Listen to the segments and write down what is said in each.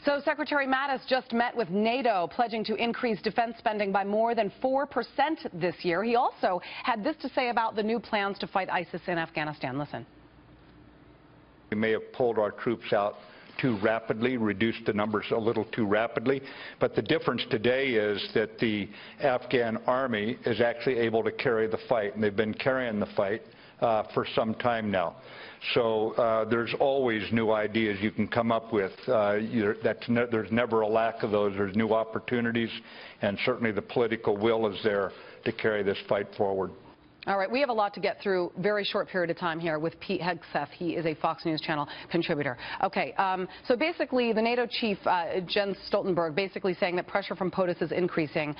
So Secretary Mattis just met with NATO, pledging to increase defense spending by more than 4% this year. He also had this to say about the new plans to fight ISIS in Afghanistan. Listen. We may have pulled our troops out too rapidly, reduced the numbers a little too rapidly, but the difference today is that the Afghan army is actually able to carry the fight, and they've been carrying the fight for some time now. So there's always new ideas you can come up with. There's never a lack of those. There's new opportunities, and certainly the political will is there to carry this fight forward. All right, we have a lot to get through. Very short period of time here with Pete Hegseth. He is a Fox News Channel contributor. Okay, so basically the NATO chief, Jens Stoltenberg, basically saying that pressure from POTUS is increasing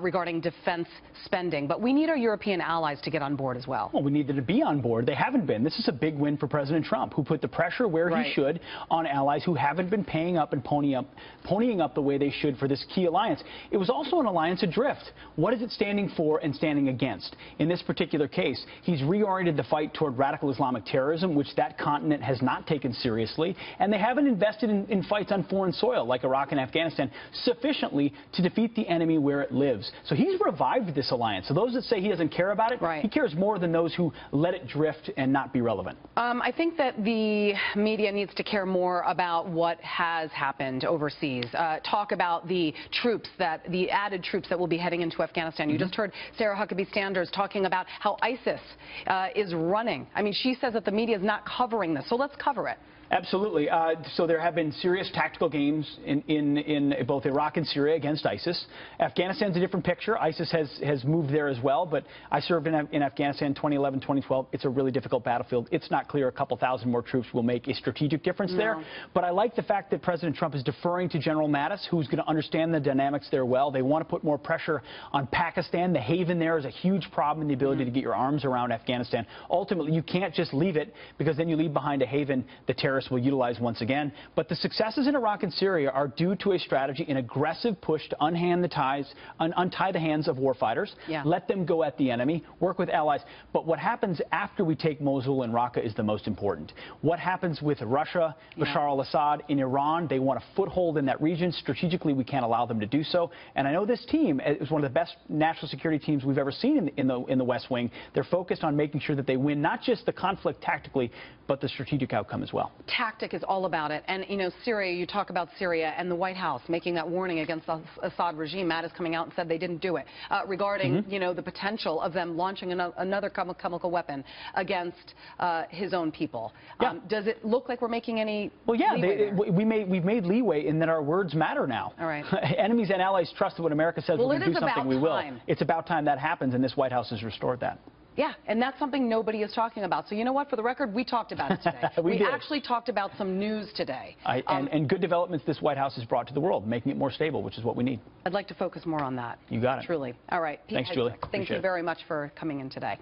regarding defense spending. But we need our European allies to get on board as well. Well, we need them to be on board. They haven't been. This is a big win for President Trump, who put the pressure where he should on allies who haven't been paying up and ponying up the way they should for this key alliance. It was also an alliance adrift. What is it standing for and standing against? In this particular case, he's reoriented the fight toward radical Islamic terrorism, which that continent has not taken seriously, and they haven't invested in fights on foreign soil like Iraq and Afghanistan sufficiently to defeat the enemy where it lives. So he's revived this alliance. So those that say he doesn't care about it, he cares more than those who let it drift and not be relevant. I think that the media needs to care more about what has happened overseas. Talk about the added troops that will be heading into Afghanistan. You just heard Sarah Huckabee Sanders talking about how ISIS is running. I mean, she says that the media is not covering this, so let's cover it. Absolutely. So there have been serious tactical gains in both Iraq and Syria against ISIS. Afghanistan's a different picture. ISIS has moved there as well, but I served in Afghanistan 2011, 2012. It's a really difficult battlefield. It's not clear a couple thousand more troops will make a strategic difference there. But I like the fact that President Trump is deferring to General Mattis, who's going to understand the dynamics there well. They want to put more pressure on Pakistan. The haven there is a huge problem in the ability to get your arms around Afghanistan. Ultimately, you can't just leave it, because then you leave behind a haven the terrorists will utilize once again. But the successes in Iraq and Syria are due to a strategy, an aggressive push to untie the hands of warfighters, let them go at the enemy, work with allies. But what happens after we take Mosul and Raqqa is the most important. What happens with Russia, Bashar al-Assad, in Iran? They want a foothold in that region. Strategically, we can't allow them to do so. And I know this team is one of the best national security teams we've ever seen in the West Wing. They're focused on making sure that they win not just the conflict tactically, but the strategic outcome as well. Tactic is all about it. And, you know, Syria, you talk about Syria and the White House making that warning against the Assad regime. Mattis coming out and said they didn't do it, regarding, you know, the potential of them launching another chemical weapon against his own people. Does it look like we're making any leeway there? We've made leeway in that our words matter now. All right. Enemies and allies trust that when America says we're going to do something, we will. It's about time that happens, and this White House has restored that. Yeah, and that's something nobody is talking about. So you know what? For the record, we talked about it today. we actually talked about some news today. And good developments this White House has brought to the world, making it more stable, which is what we need. I'd like to focus more on that. You got it. Truly. All right. Pete Thanks, Julie. Thank you very much for coming in today.